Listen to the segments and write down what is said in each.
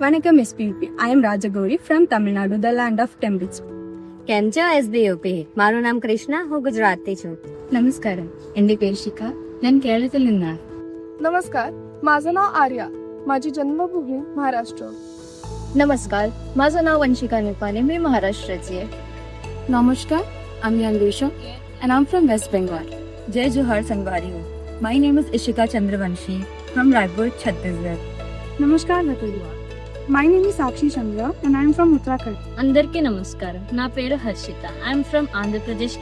Vanakkam SPUP. I am Rajagauri from Tamil Nadu, the land of temples. કેમ છો SBUP? મારું નામ કૃષ્ણા, હું ગુજરાતી છું. नमस्कार. എൻ്റെ പേര് ശിഖ. ഞാൻ കേരളത്തിൽ നിന്നാണ്. नमस्कार, माझं नाव आर्या. माझी जन्मभूमी महाराष्ट्र. नमस्कार, माझं नाव वंशिका नेपाळे, मी महाराष्ट्राची आहे. Namaskar. I'm Yangrisha and I'm from West Bengal. Jai Johar Sangwari. My name is Ishika Chandravanshi from Raipur, Chhattisgarh. Namaskar, Nataliya. My name is Sakshi Chandra and I am from Uttarakhand. అందరికీ నమస్కారం. నా పేరు Harshitha. I'm from Andhra Pradesh.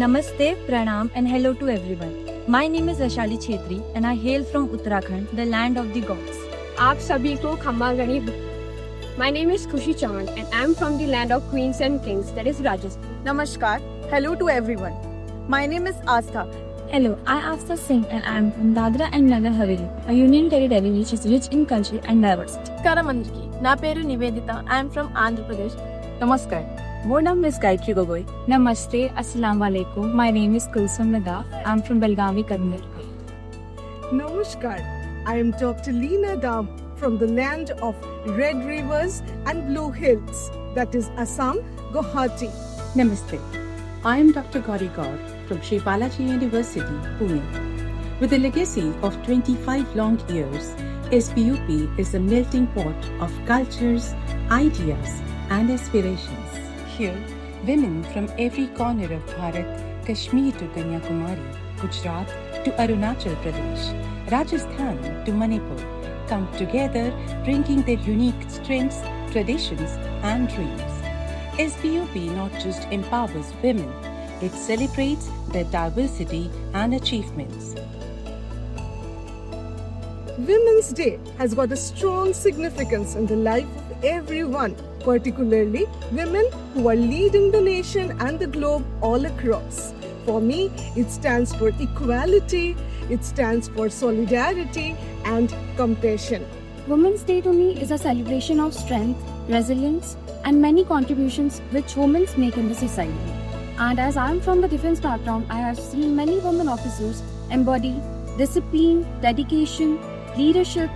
Namaste, pranam and hello to everyone. My name is Vaishali Chhetri and I hail from Uttarakhand, the land of the gods. आप सभी को खम्मा गणी. My name is Khushi Chand and I am from the land of queens and kings, that is Rajasthan. Namaskar. Hello to everyone. My name is Astha. Hello, I am Afsa Singh and I am from Dadra and Nagar Haveli, a union territory which is rich in culture and diversity. నమస్కారం అందరికి. నా పేరు Nivedita. I'm from Andhra Pradesh. Namaskar. My name is Gayatri Gogoi. Namaste, Assalamu alaikum. My name is Kulsum Nada. I am from Belgavi, Karnataka. Namaskar. I am Dr. Leena Dam from the land of Red Rivers and Blue Hills, that is Assam, Guwahati. Namaste. I am Dr. Gauri Gaur from Sri Balaji University, Pune. With a legacy of 25 long years, SBUP is a melting pot of cultures, ideas, and aspirations. Here, women from every corner of Bharat, Kashmir to Kanyakumari, Gujarat to Arunachal Pradesh, Rajasthan to Manipur, come together bringing their unique strengths, traditions, and dreams. SBUP not just empowers women, it celebrates their diversity and achievements. Women's Day has got a strong significance in the life of everyone, particularly women who are leading the nation and the globe all across. For me, it stands for equality, it stands for solidarity and compassion. Women's Day to me is a celebration of strength, resilience, and many contributions which women make in the society. And as I am from the defense background, I have seen many women officers embody discipline, dedication, leadership,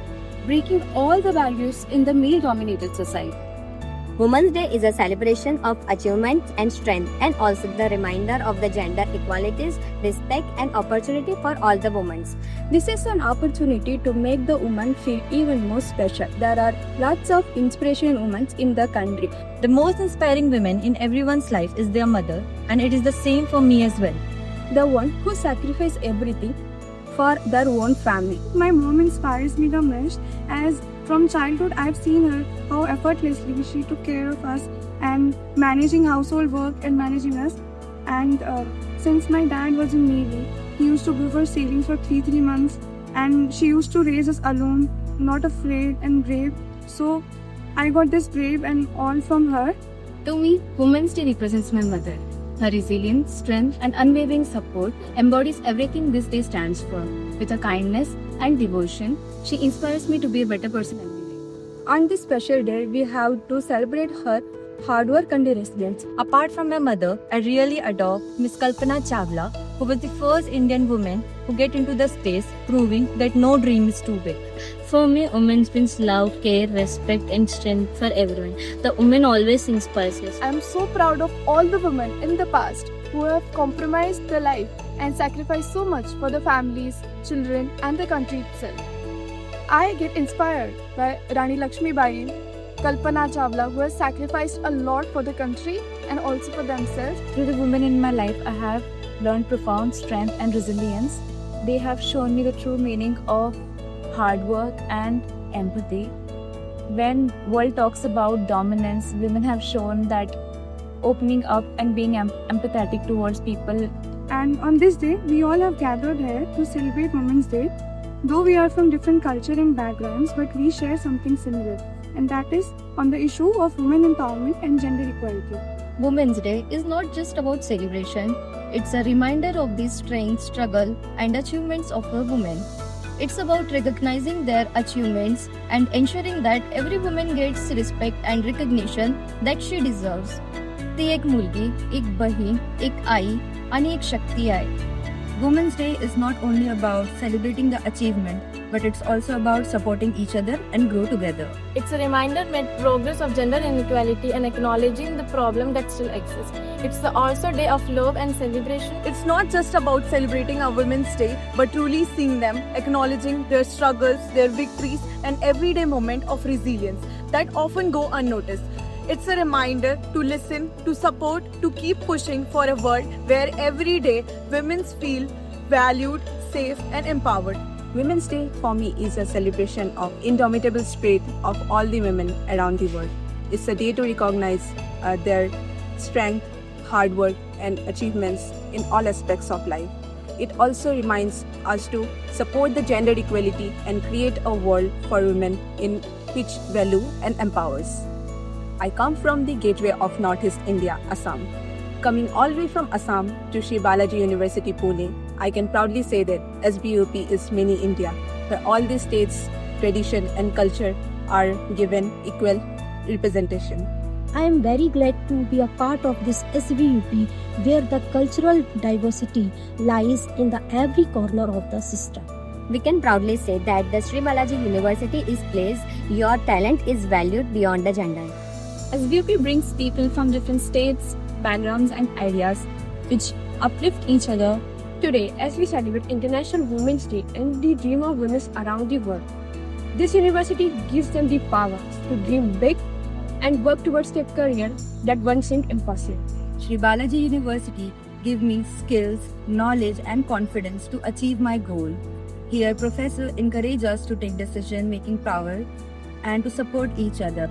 breaking all the barriers in the male-dominated society. Women's Day is a celebration of achievement and strength, and also the reminder of the gender equalities, respect, and opportunity for all the women. This is an opportunity to make the woman feel even more special. There are lots of inspirational women in the country. The most inspiring women in everyone's life is their mother, and it is the same for me as well. The one who sacrifices everything for their own family. My mom inspires me the most, as from childhood I've seen her how effortlessly she took care of us and managing household work and managing us. And since my dad was in Navy, he used to give her savings for 3 months, and she used to raise us alone, not afraid and brave. So I got this brave and all from her. To me, Women's Day represents my mother. Her resilience, strength, and unwavering support embodies everything this day stands for. With her kindness and devotion, she inspires me to be a better person every day. On this special day, we have to celebrate her hard work and resilience. Apart from my mother, I really adore Miss Kalpana Chawla, who was the first Indian woman who get into the space, proving that no dream is too big. For me, women means love, care, respect, and strength for everyone. The woman always inspires us. I am so proud of all the women in the past who have compromised their life and sacrificed so much for the families, children, and the country itself. I get inspired by Rani Lakshmi Bai, Kalpana Chawla, who has sacrificed a lot for the country and also for themselves. Through the women in my life, I have learned profound strength and resilience. They have shown me the true meaning of hard work and empathy. When world talks about dominance, women have shown that opening up and being empathetic towards people. And on this day, we all have gathered here to celebrate Women's Day. Though we are from different culture and backgrounds, but we share something similar, and that is on the issue of women empowerment and gender equality. Women's Day is not just about celebration, it's a reminder of the strength, struggle, and achievements of a woman. It's about recognizing their achievements and ensuring that every woman gets respect and recognition that she deserves. ती एक मुलगी, एक बहीण, एक आई आणि एक शक्ती आहे. Women's Day is not only about celebrating the achievement, but it's also about supporting each other and grow together. It's a reminder that progress of gender inequality and acknowledging the problem that still exists. It's also a day of love and celebration. It's not just about celebrating our Women's Day, but truly seeing them, acknowledging their struggles, their victories, and everyday moment of resilience that often go unnoticed. It's a reminder to listen, to support, to keep pushing for a world where every day women feel valued, safe, and empowered. Women's Day for me is a celebration of indomitable spirit of all the women around the world. It's a day to recognize their strength, hard work, and achievements in all aspects of life. It also reminds us to support the gender equality and create a world for women in which value and empowers. I come from the gateway of Northeast India, Assam. Coming all the way from Assam to Shri Balaji University, Pune, I can proudly say that SBUP is mini India, where all the states, tradition and culture are given equal representation. I am very glad to be a part of this SVUP where the cultural diversity lies in the every corner of the system. We can proudly say that the Sri Balaji University is place your talent is valued beyond the gender. SVUP brings people from different states, backgrounds and ideas which uplift each other. Today, as we celebrate International Women's Day and the dream of women around the world, this university gives them the power to dream big and work towards their career that once seemed impossible. Sri Balaji University give me skills, knowledge and confidence to achieve my goal. Here, professors encourage us to take decision-making power and to support each other.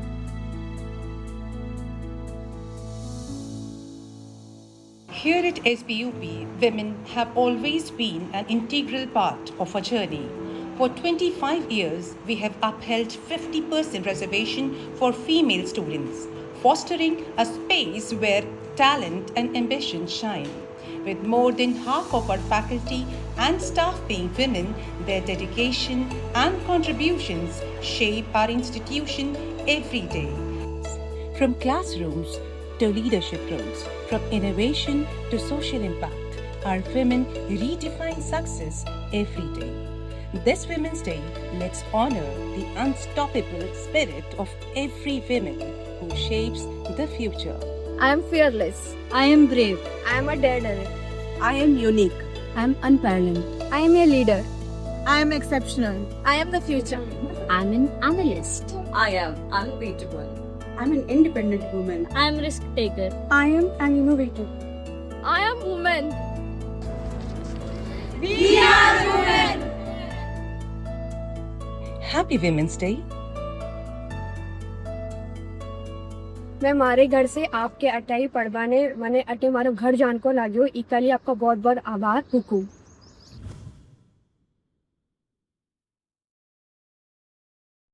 Here at SBUP, women have always been an integral part of our journey. For 25 years, we have upheld 50% reservation for female students, fostering a space where talent and ambition shine. With more than half of our faculty and staff being women, their dedication and contributions shape our institution every day. From classrooms to leadership roles, from innovation to social impact, our women redefine success every day. This Women's Day, let's honor the unstoppable spirit of every woman who shapes the future. I am fearless. I am brave. I am a daredevil. I am unique. I am unparalleled. I am a leader. I am exceptional. I am the future. I'm an analyst. I am unbeatable. I'm an independent woman. I am risk taker. I am an innovator. I am woman. We are women! Happy Women's Day! मैं मारे घर से आपके अटाई पड़वाने मने अटे मारो घर जान को लाग्यो इकाली आपका बहुत बहुत आभार हुकूम।